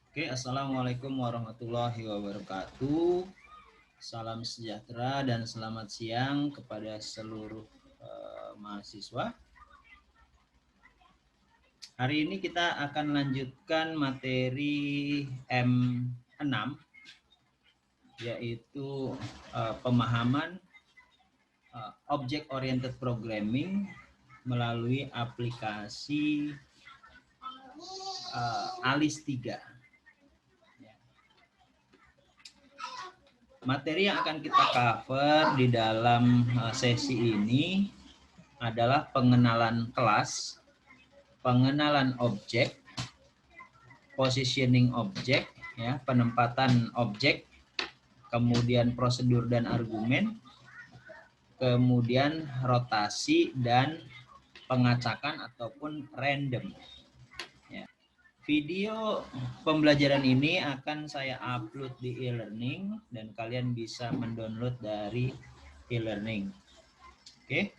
Oke, assalamualaikum warahmatullahi wabarakatuh. Salam sejahtera dan selamat siang kepada seluruh mahasiswa. Hari ini kita akan lanjutkan materi M6, yaitu pemahaman Object Oriented Programming melalui aplikasi ALIS 3. Materi yang akan kita cover di dalam sesi ini adalah pengenalan kelas, pengenalan objek, positioning objek, ya, penempatan objek, kemudian prosedur dan argumen, kemudian rotasi dan pengacakan ataupun random. Video pembelajaran ini akan saya upload di e-learning dan kalian bisa mendownload dari e-learning. Oke.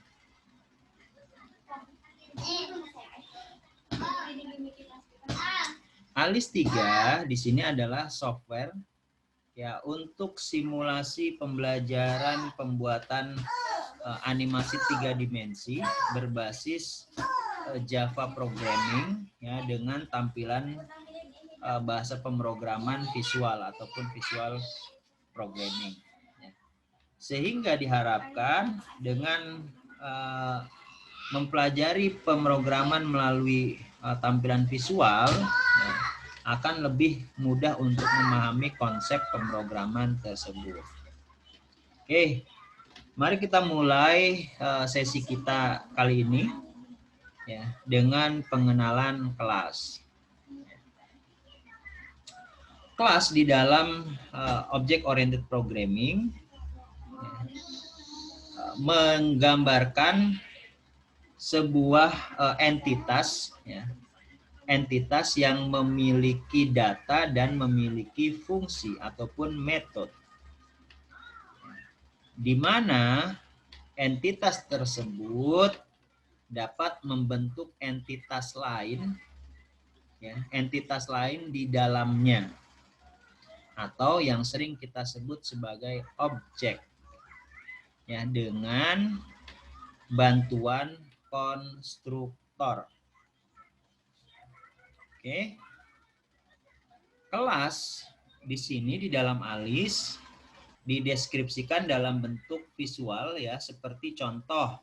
ALIS 3 di sini adalah software ya untuk simulasi pembelajaran pembuatan animasi 3 dimensi berbasis Java programming ya dengan tampilan bahasa pemrograman visual ataupun visual programming ya. Sehingga diharapkan dengan mempelajari pemrograman melalui tampilan visual ya, akan lebih mudah untuk memahami konsep pemrograman tersebut. Oke, mari kita mulai sesi kita kali ini ya dengan pengenalan kelas. Kelas di dalam Object Oriented Programming menggambarkan sebuah entitas ya, entitas yang memiliki data dan memiliki fungsi ataupun metode, di mana entitas tersebut dapat membentuk entitas lain ya, entitas lain di dalamnya atau yang sering kita sebut sebagai objek ya dengan bantuan konstruktor. Oke. Kelas di sini di dalam ALIS dideskripsikan dalam bentuk visual ya seperti contoh.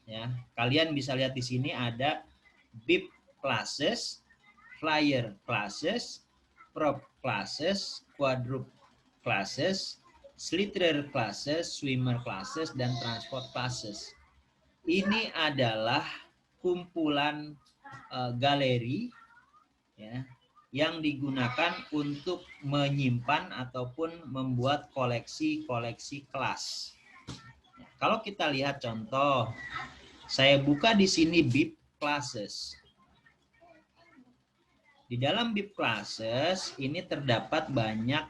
Ya, kalian bisa lihat di sini ada bib classes, flyer classes, prop classes, quadrup classes, slither classes, swimmer classes, dan transport classes. Ini adalah kumpulan galeri ya, yang digunakan untuk menyimpan ataupun membuat koleksi-koleksi kelas. Kalau kita lihat contoh, saya buka di sini bib classes. Di dalam bib classes ini terdapat banyak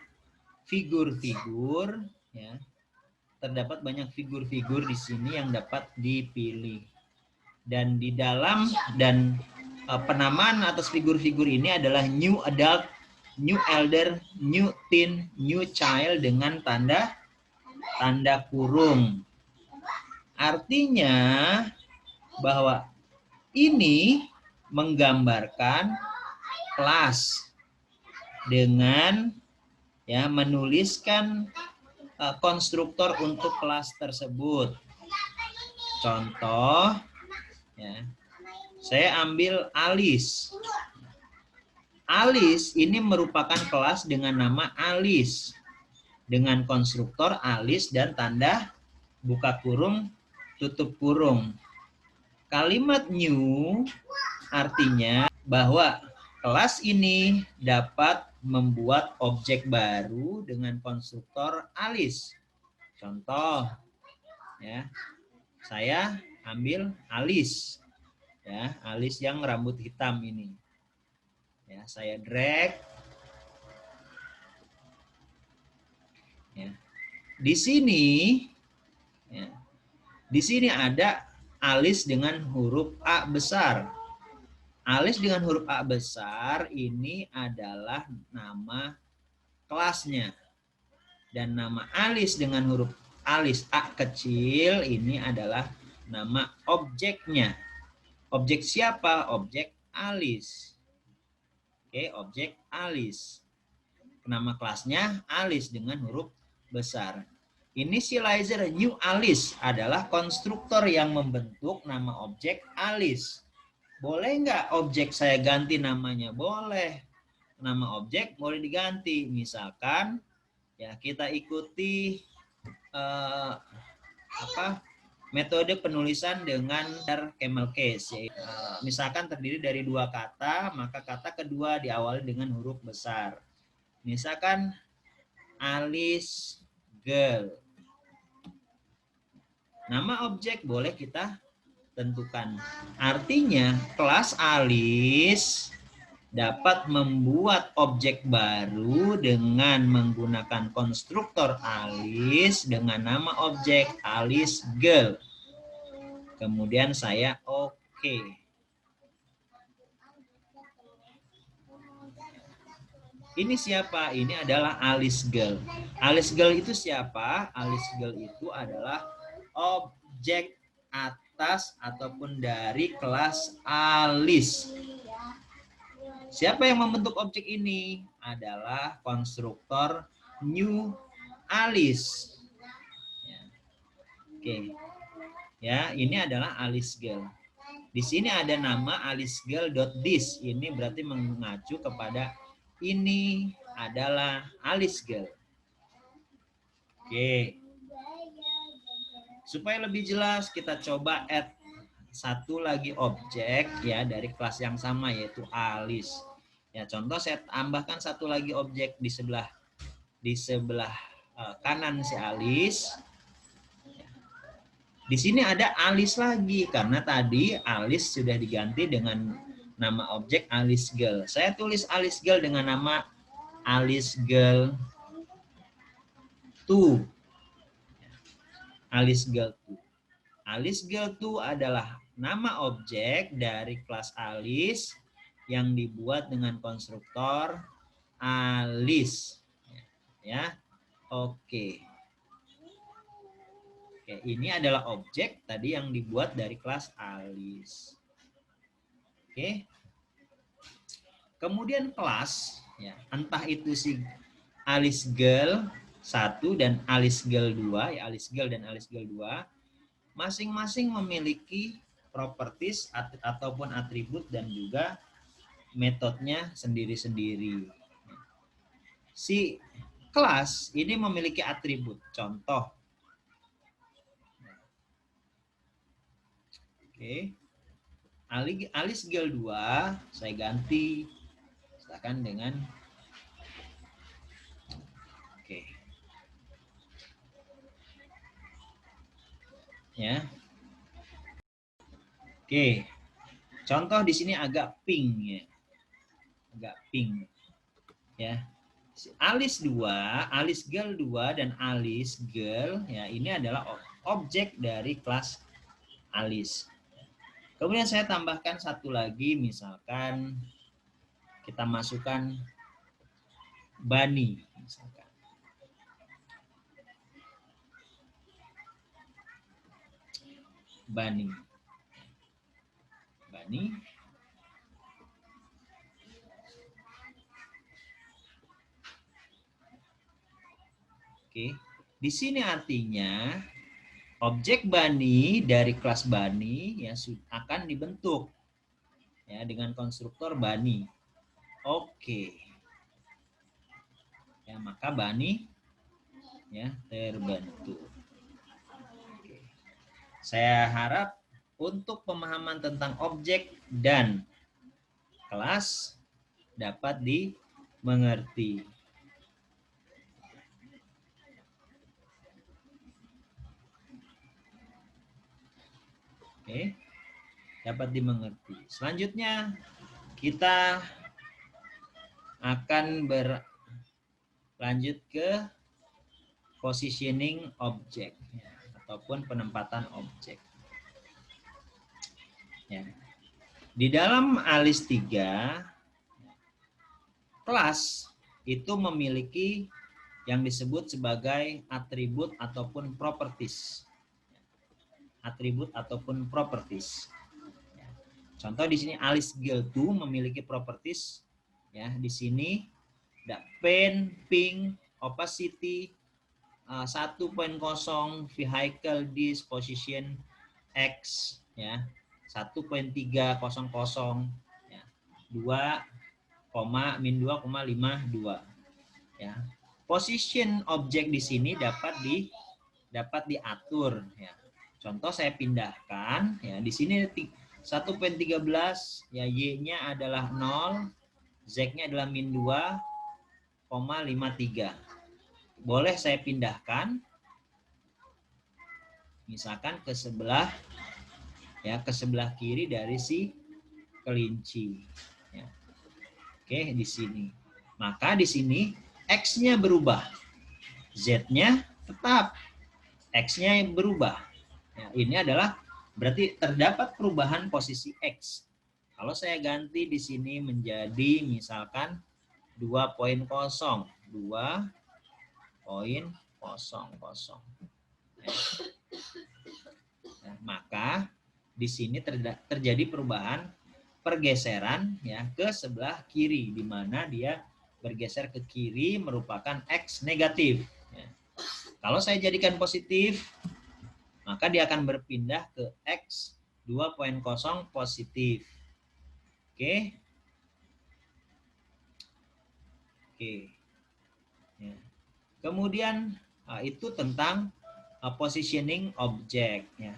figur-figur ya. Terdapat banyak figur-figur di sini yang dapat dipilih. Dan di dalam penamaan atas figur-figur ini adalah new adult, new elder, new teen, new child dengan tanda kurung. Artinya bahwa ini menggambarkan kelas dengan ya menuliskan konstruktor untuk kelas tersebut. Contoh ya. Saya ambil ALIS. ALIS ini merupakan kelas dengan nama ALIS dengan konstruktor ALIS dan tanda buka kurung tutup kurung. Kalimat new artinya bahwa kelas ini dapat membuat objek baru dengan konstruktor ALIS. Contoh ya. Saya ambil ALIS. Ya, ALIS yang rambut hitam ini. Ya, saya drag. Ya. Di sini ya, di sini ada alis dengan huruf A besar. Alis dengan huruf A besar ini adalah nama kelasnya. Dan nama alis dengan huruf alis A kecil ini adalah nama objeknya. Objek siapa? Objek alis. Oke, objek alis. Nama kelasnya alis dengan huruf besar. Initializer new alis adalah konstruktor yang membentuk nama objek alis. Boleh nggak objek saya ganti namanya? Boleh. Nama objek boleh diganti. Misalkan ya kita ikuti metode penulisan dengan camel case. Misalkan terdiri dari dua kata, maka kata kedua diawali dengan huruf besar. Misalkan Alice girl. Nama objek boleh kita tentukan. Artinya kelas Alice dapat membuat objek baru dengan menggunakan konstruktor Alice dengan nama objek Alice girl. Kemudian saya oke. Ini siapa? Ini adalah Alice girl. Alice girl itu siapa? Alice girl itu adalah objek atas ataupun dari kelas Alice. Siapa yang membentuk objek ini? Adalah konstruktor new Alice. Ya. Oke. Ya, ini adalah Alice girl. Di sini ada nama alicegirl.this. Ini berarti mengacu kepada ini adalah Alice girl. Oke. Supaya lebih jelas kita coba add satu lagi objek ya dari kelas yang sama yaitu Alice. Ya, contoh saya tambahkan satu lagi objek di sebelah kanan si Alice. Di sini ada Alice lagi karena tadi Alice sudah diganti dengan nama objek Alice girl. Saya tulis Alice girl dengan nama Alice girl 2. Alice girl 2. Alice girl 2 adalah nama objek dari kelas Alice yang dibuat dengan konstruktor Alice. Ya, oke. Oke, ini adalah objek tadi yang dibuat dari kelas Alice. Oke. Kemudian kelas, ya, entah itu si Alice girl 1 dan Alice girl 2, ya Alice girl dan Alice girl 2, masing-masing memiliki properties ataupun atribut dan juga metodenya sendiri-sendiri. Si kelas ini memiliki atribut. Contoh. Oke. Alice girl 2 saya ganti misalkan dengan oke. Ya. Oke. Contoh di sini agak pink ya. Agak pink. Ya. Alice 2, Alice girl 2 dan Alice girl ya ini adalah objek dari kelas Alice. Kemudian saya tambahkan satu lagi misalkan kita masukkan Bunny misalkan. Bunny. Oke. Di sini artinya objek Bunny dari kelas Bunny ya akan dibentuk ya dengan konstruktor Bunny. Oke. Ya, maka Bunny ya terbentuk. Oke. Saya harap untuk pemahaman tentang objek dan kelas dapat dimengerti. Oke, dapat dimengerti. Selanjutnya kita akan berlanjut ke positioning objek ataupun penempatan objek. Ya. Di dalam ALIS 3, kelas itu memiliki yang disebut sebagai atribut ataupun properties. Atribut ataupun properties. Contoh di sini ALIS GEL2 memiliki properties, ya, di sini ada pen, ping, opacity, 1.0, vehicle disposition X, ya, 1.300, ya, 2, min 2,52, ya. Position objek di sini dapat diatur, ya. Contoh saya pindahkan, ya, di sini 1.13, ya, Y-nya adalah 0, Z-nya adalah min 2,53. Boleh saya pindahkan misalkan ke sebelah, ya, ke sebelah kiri dari si kelinci, ya. Oke, di sini. Maka di sini X-nya berubah, Z-nya tetap, X-nya berubah. Ya, ini adalah berarti terdapat perubahan posisi X. Kalau saya ganti di sini menjadi misalkan 2.0, 2.00. Ya, maka di sini terjadi perubahan pergeseran, ya, ke sebelah kiri, di mana dia bergeser ke kiri merupakan X negatif. Ya. Kalau saya jadikan positif, maka dia akan berpindah ke X 2.0 positif. Oke. Oke. Ya. Kemudian itu tentang positioning objek, ya.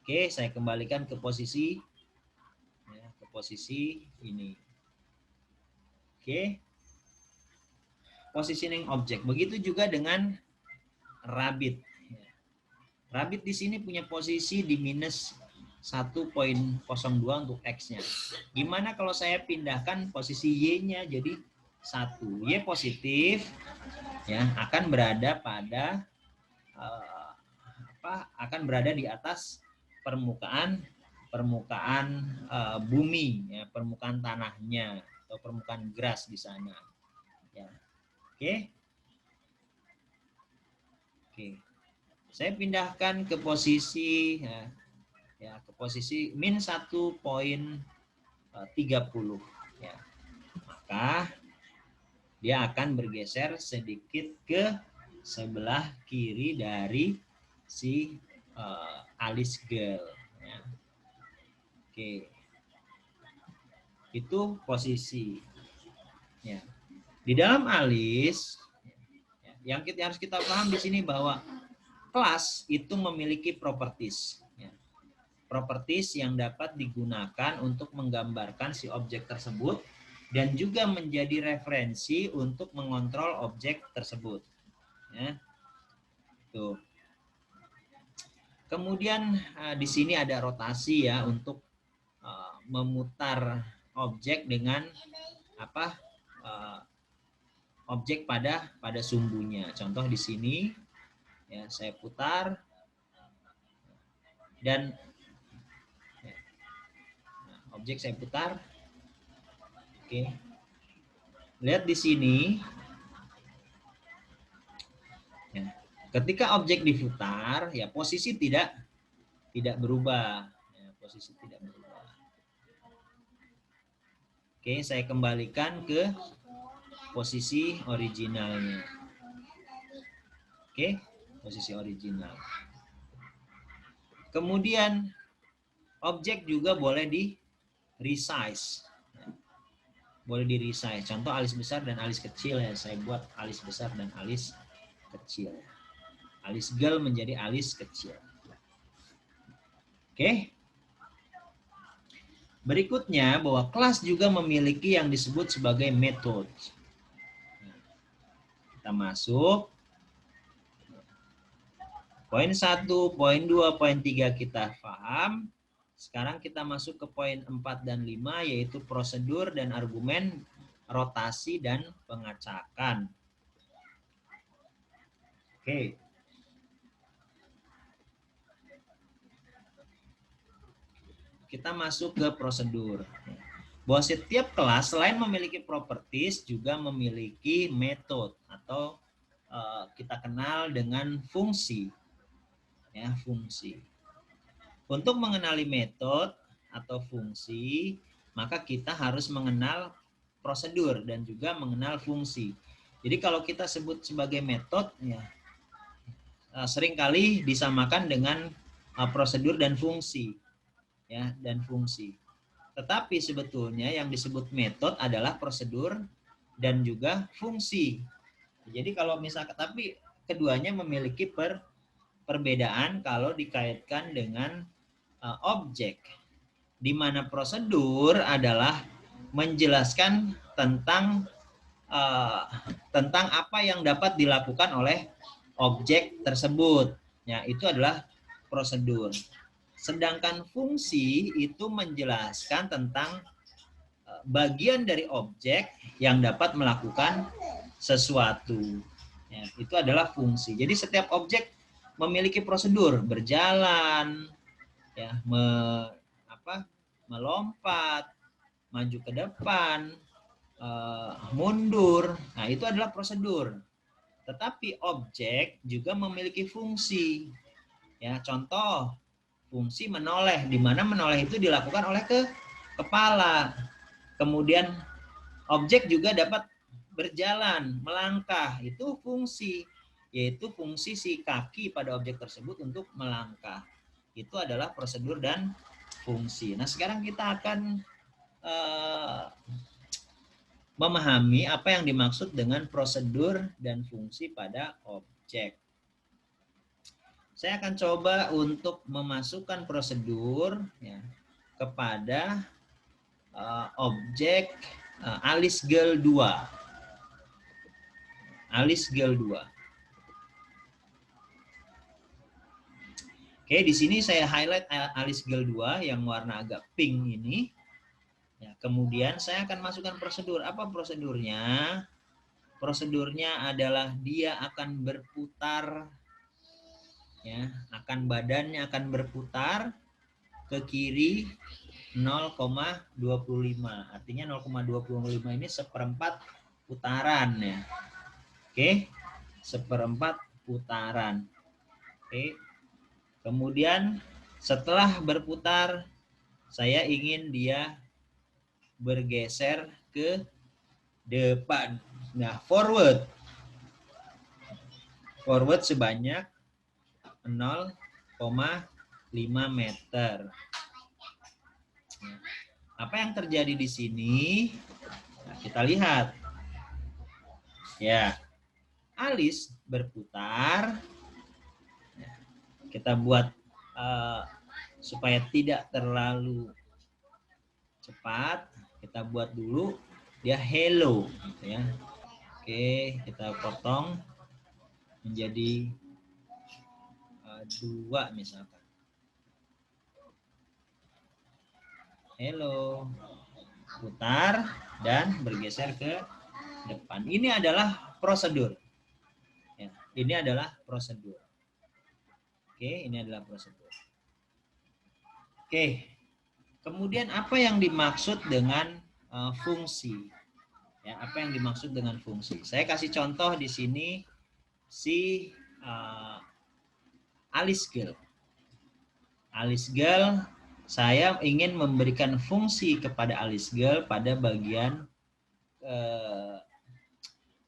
Oke, saya kembalikan ke posisi, ya, ke posisi ini. Oke. Positioning objek. Begitu juga dengan rabbit. Rabbit di sini punya posisi di minus 1.02 untuk X-nya. Gimana kalau saya pindahkan posisi Y-nya jadi 1? Y positif, ya, akan berada pada akan berada di atas permukaan bumi, ya, permukaan tanahnya atau permukaan grass di sana. Ya. Oke. Oke. Saya pindahkan ke posisi, ya, ke posisi min 1.30, ya. Maka dia akan bergeser sedikit ke sebelah kiri dari si ALIS GEL, ya. Oke. Itu posisi, ya. Di dalam ALIS, ya, yang harus kita paham di sini bahwa kelas itu memiliki properties, ya. Properties yang dapat digunakan untuk menggambarkan si objek tersebut dan juga menjadi referensi untuk mengontrol objek tersebut, ya. Tuh. Kemudian di sini ada rotasi, ya, untuk memutar objek dengan objek pada sumbunya. Contoh di sini, ya, saya putar dan, ya, objek saya putar. Oke. Lihat di sini, ya, ketika objek diputar, ya, posisi tidak berubah, ya, posisi tidak berubah. Oke, saya kembalikan ke posisi originalnya. Oke, posisi original. Kemudian objek juga boleh di resize, boleh di resize. Contoh alis besar dan alis kecil, ya, saya buat alis besar dan alis kecil. Alis GEL menjadi alis kecil. Oke. Berikutnya, bahwa kelas juga memiliki yang disebut sebagai method. Kita masuk. Poin 1, poin 2, poin 3 kita paham. Sekarang kita masuk ke poin 4 dan 5, yaitu prosedur dan argumen, rotasi dan pengacakan. Oke. kita masuk ke prosedur. Bahwa setiap kelas selain memiliki properties juga memiliki metode atau kita kenal dengan fungsi. Ya, fungsi. Untuk mengenali metode atau fungsi, maka kita harus mengenal prosedur dan juga mengenal fungsi. Jadi kalau kita sebut sebagai metode, ya seringkali disamakan dengan prosedur dan fungsi, ya, dan fungsi. Tetapi sebetulnya yang disebut metode adalah prosedur dan juga fungsi. Jadi kalau misalkan, tapi keduanya memiliki perbedaan kalau dikaitkan dengan objek, di mana prosedur adalah menjelaskan tentang apa yang dapat dilakukan oleh objek tersebut. Ya, itu adalah prosedur. Sedangkan fungsi itu menjelaskan tentang bagian dari objek yang dapat melakukan sesuatu. Ya, itu adalah fungsi. Jadi setiap objek memiliki prosedur, berjalan, ya, melompat, maju ke depan, mundur. Nah, itu adalah prosedur. Tetapi objek juga memiliki fungsi. Ya, contoh fungsi menoleh, di mana menoleh itu dilakukan oleh kepala. Kemudian objek juga dapat berjalan, melangkah, itu fungsi, yaitu fungsi si kaki pada objek tersebut untuk melangkah. Itu adalah prosedur dan fungsi. Nah, sekarang kita akan memahami apa yang dimaksud dengan prosedur dan fungsi pada objek. Saya akan coba untuk memasukkan prosedur, ya, kepada objek Alice Girl 2. Alice Girl 2. Oke, di sini saya highlight Alice Girl 2 yang warna agak pink ini. Ya, kemudian saya akan masukkan prosedur. Apa prosedurnya? Prosedurnya adalah dia akan berputar, ya, badannya akan berputar ke kiri 0,25. Artinya 0,25 ini seperempat putaran, ya. Oke, seperempat putaran. Oke. Kemudian setelah berputar, saya ingin dia bergeser ke depan. Nah, forward sebanyak 0,5 meter. Apa yang terjadi di sini? Nah, kita lihat. Ya, Alice berputar. Kita buat supaya tidak terlalu cepat. Kita buat dulu dia hello, gitu ya. Oke, kita potong menjadi 2 misalkan. Hello, putar dan bergeser ke depan. Ini adalah prosedur. Ya, ini adalah prosedur. Oke, ini adalah prosedur. Oke, kemudian apa yang dimaksud dengan fungsi? Ya, apa yang dimaksud dengan fungsi? Saya kasih contoh di sini si Alice Girl. Alice Girl, saya ingin memberikan fungsi kepada Alice Girl pada bagian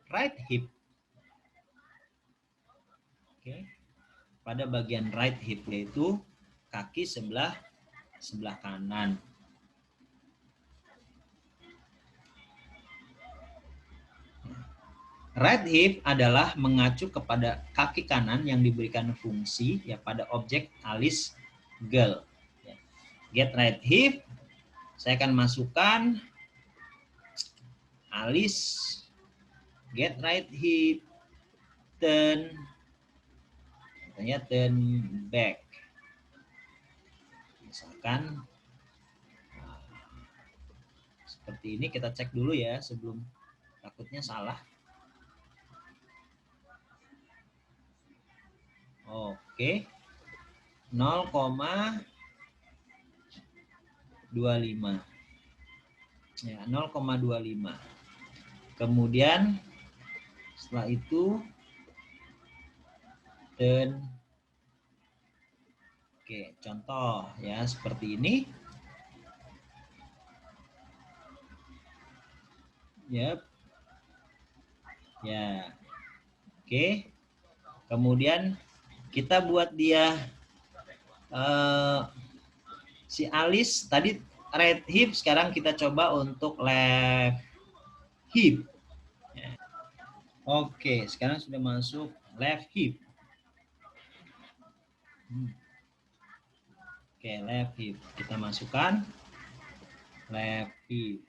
right hip. Oke. Pada bagian right hip, yaitu kaki sebelah kanan. Right hip adalah mengacu kepada kaki kanan yang diberikan fungsi, ya, pada objek Alice Girl. Get right hip, saya akan masukkan Alice get right hip, turn, katanya turn back. Misalkan seperti ini, kita cek dulu ya sebelum takutnya salah. Oke. 0,5 0,25 ya, 0,25. Kemudian setelah itu turn. Oke, contoh ya seperti ini. Yap. Ya. Oke. Kemudian kita buat dia si alis tadi right hip, sekarang kita coba untuk left hip. Ya. Oke, sekarang sudah masuk left hip. Oke, left hip. Kita masukkan left hip.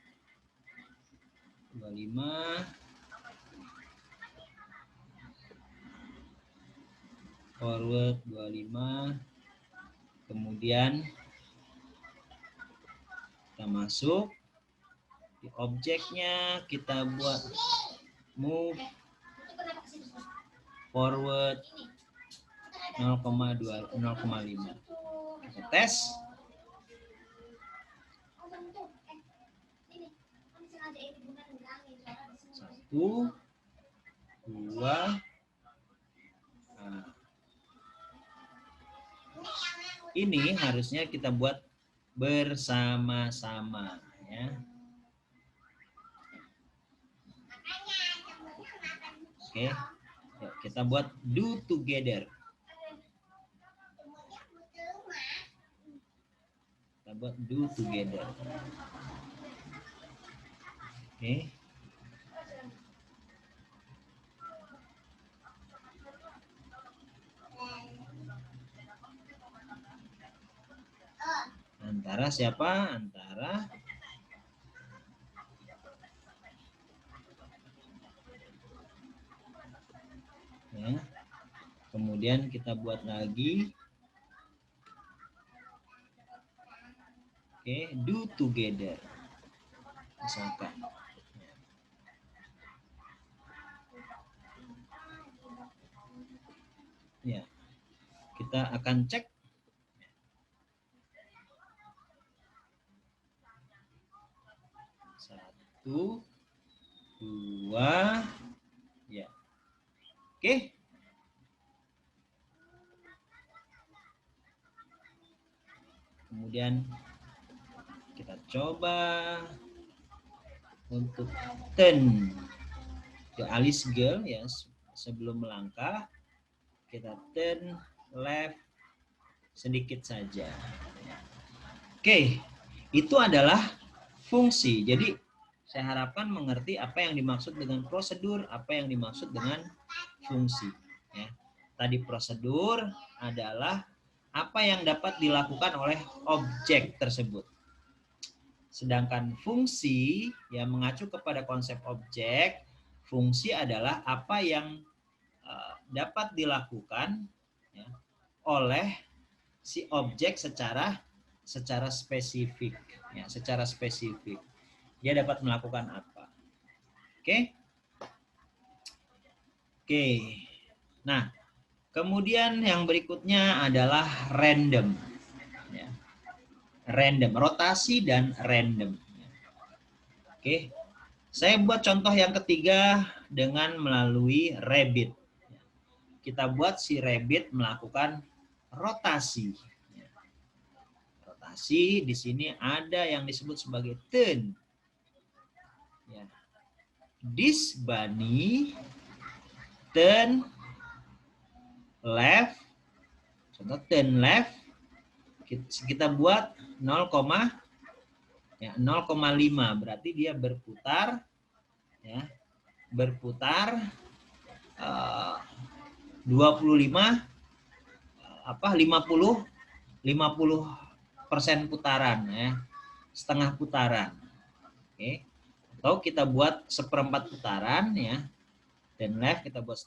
25. Forward 25. Kemudian kita masuk di objeknya, kita buat move forward 0,5. Kita tes. 1, 2. Nah. Ini harusnya kita buat bersama-sama ya. Oke. Yuk, kita buat do together. Kita buat do together. Oke. Antara siapa? Antara ya. Kemudian kita buat lagi. Oke, do together. Misalkan. Ya. Kita akan cek. Satu, 2, ya. Oke. Kemudian kita coba untuk turn ke alis girl ya, sebelum melangkah kita turn left sedikit saja. Oke, itu adalah fungsi. Jadi saya harapkan mengerti apa yang dimaksud dengan prosedur, apa yang dimaksud dengan fungsi. Ya. Tadi prosedur adalah apa yang dapat dilakukan oleh objek tersebut. Sedangkan fungsi yang mengacu kepada konsep objek, fungsi adalah apa yang dapat dilakukan ya, oleh si objek secara spesifik ya, secara spesifik dia dapat melakukan apa. Oke. Nah, kemudian yang berikutnya adalah random ya. Random, rotasi dan random. Oke. Saya buat contoh yang ketiga dengan melalui rabbit. Kita buat si rabbit melakukan rotasi. Rotasi di sini ada yang disebut sebagai turn. Ya. This bunny turn left. Contoh turn left. Kita buat 0,5. Berarti dia berputar. Ya, berputar 50% putaran ya, setengah putaran. Oke. Atau kita buat seperempat putaran ya, dan left kita buat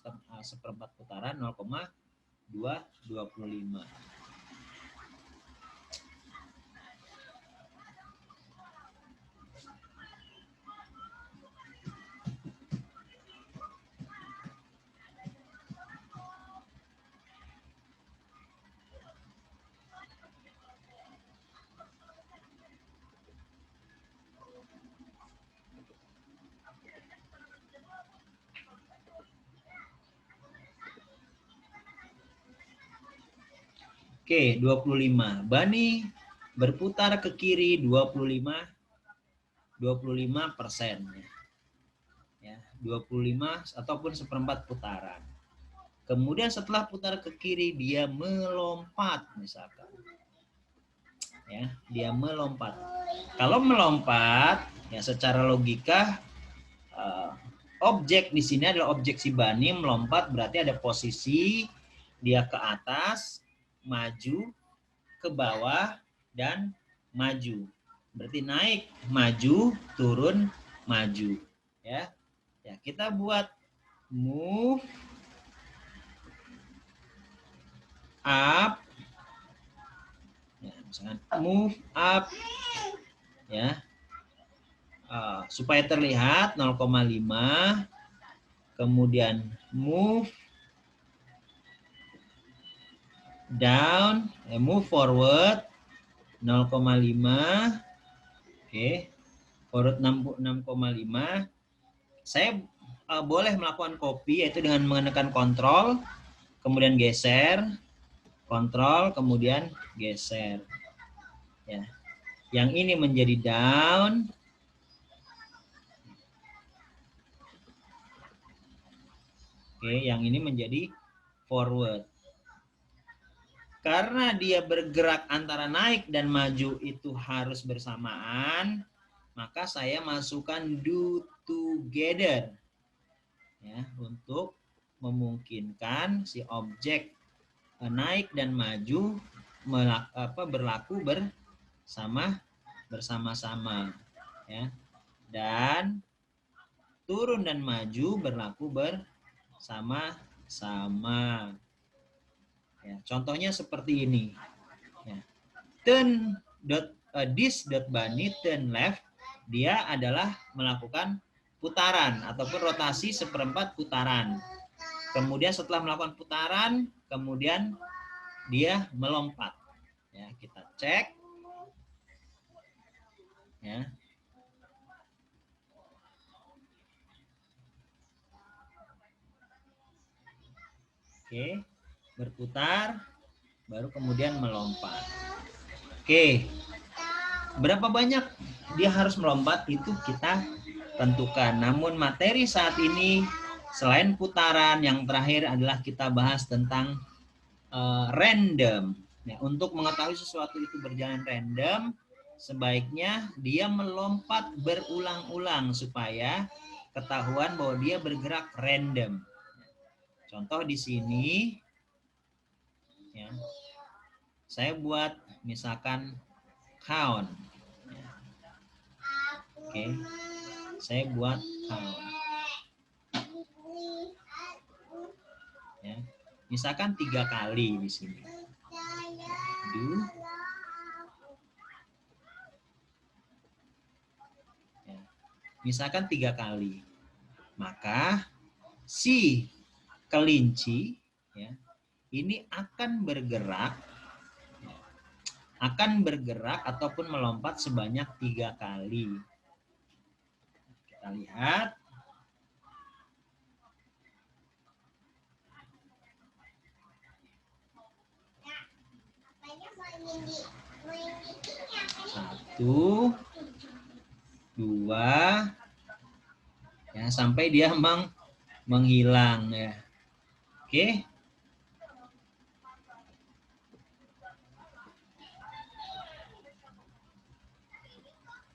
seperempat putaran 0,225. Oke, 25. Bani berputar ke kiri 25%. Ya, 25 ataupun seperempat putaran. Kemudian setelah putar ke kiri dia melompat misalkan. Ya, dia melompat. Kalau melompat ya secara logika objek di sini adalah objek si Bani melompat, berarti ada posisi dia ke atas, maju, ke bawah, dan maju. Berarti naik, maju, turun, maju. Ya, ya kita buat move up, ya, misalkan move up, ya, supaya terlihat 0,5, kemudian move down, move forward 0,5, oke, forward 6,5. Saya boleh melakukan copy yaitu dengan menekan kontrol, kemudian geser, kontrol, kemudian geser. Ya, yang ini menjadi down, oke, yang ini menjadi forward. Karena dia bergerak antara naik dan maju itu harus bersamaan, maka saya masukkan do together ya, untuk memungkinkan si objek naik dan maju berlaku bersama-sama ya, dan turun dan maju berlaku bersama-sama. Ya, contohnya seperti ini. Ya. This dot Bani turn left, dia adalah melakukan putaran ataupun rotasi seperempat putaran. Kemudian setelah melakukan putaran, kemudian dia melompat. Ya, kita cek. Ya. Oke, berputar, baru kemudian melompat. Oke, berapa banyak dia harus melompat itu kita tentukan. Namun materi saat ini selain putaran, yang terakhir adalah kita bahas tentang random. Ya, untuk mengetahui sesuatu itu berjalan random, sebaiknya dia melompat berulang-ulang supaya ketahuan bahwa dia bergerak random. Contoh di sini, ya, saya buat misalkan count. Oke, saya buat count. Ya, misalkan 3 kali di sini. Do. Ya, misalkan 3 kali. Maka si kelinci ya, ini akan bergerak ataupun melompat sebanyak 3 kali. Kita lihat. Satu, dua, ya sampai dia menghilang ya. Oke.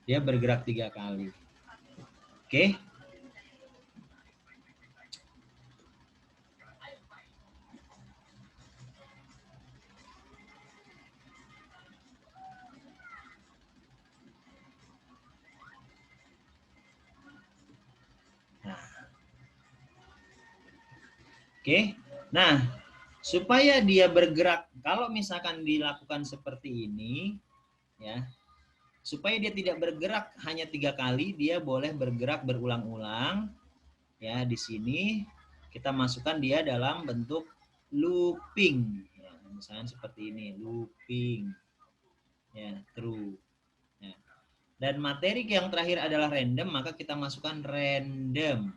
Dia bergerak 3 kali. Oke. Oke. Nah, supaya dia bergerak, kalau misalkan dilakukan seperti ini, ya, supaya dia tidak bergerak hanya 3 kali, dia boleh bergerak berulang-ulang. Ya, di sini kita masukkan dia dalam bentuk looping. Ya, misalnya seperti ini, looping. Ya, true. Ya. Dan materi yang terakhir adalah random, maka kita masukkan random.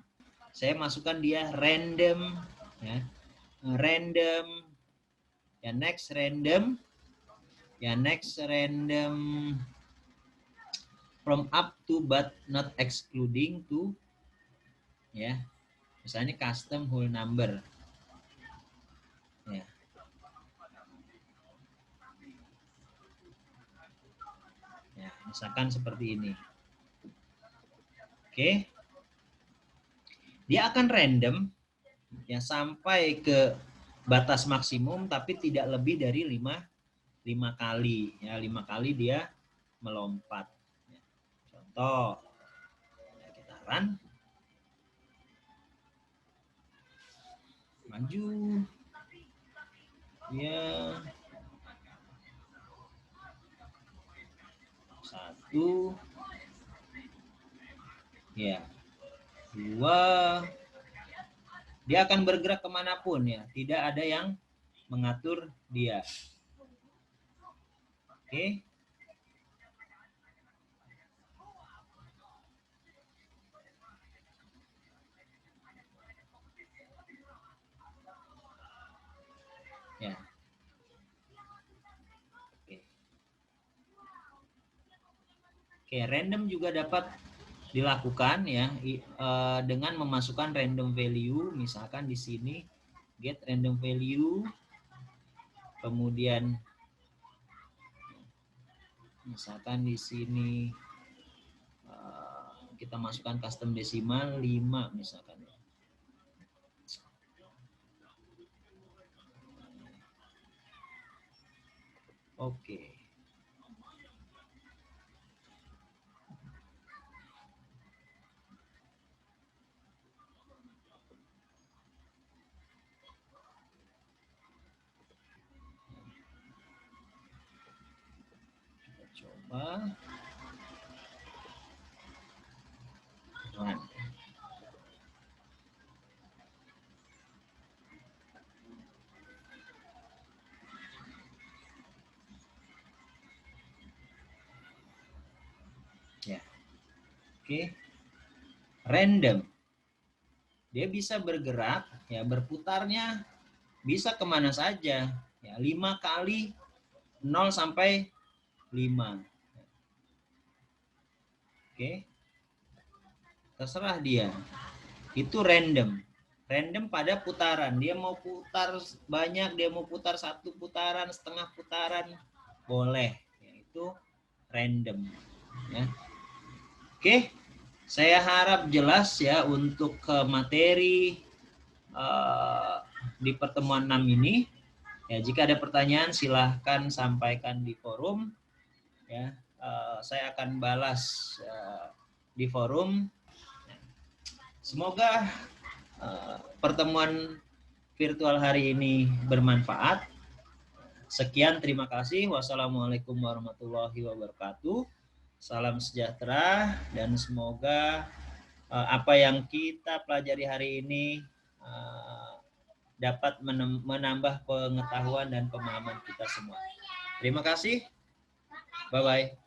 Saya masukkan dia random, ya, random Ya, next random. Ya, next random from up to but not excluding to. Ya, misalnya custom whole number. Ya. Ya, misalkan seperti ini. Oke. Dia akan random ya sampai ke batas maksimum tapi tidak lebih dari 5 kali ya, 5 kali dia melompat. Contoh ya, kita run, maju ya, 1 ya, 2, dia akan bergerak kemanapun ya, tidak ada yang mengatur dia. Oke. Ya. Oke, random juga dapat dilakukan ya dengan memasukkan random value, misalkan di sini get random value, kemudian misalkan di sini kita masukkan custom desimal 5 misalkan. Oke. Coba run. Ya, oke. Random, dia bisa bergerak ya, berputarnya bisa kemana saja ya, 5 kali 0 sampai 5. Oke, terserah dia. Itu random. Random pada putaran. Dia mau putar banyak, dia mau putar 1 putaran, setengah putaran, boleh. Ya, itu random. Ya. Oke, saya harap jelas ya untuk materi di pertemuan 6 ini. Ya, jika ada pertanyaan silahkan sampaikan di forum. Ya, saya akan balas di forum. Semoga pertemuan virtual hari ini bermanfaat. Sekian, terima kasih. Wassalamualaikum warahmatullahi wabarakatuh. Salam sejahtera dan semoga apa yang kita pelajari hari ini dapat menambah pengetahuan dan pemahaman kita semua. Terima kasih. Bye-bye.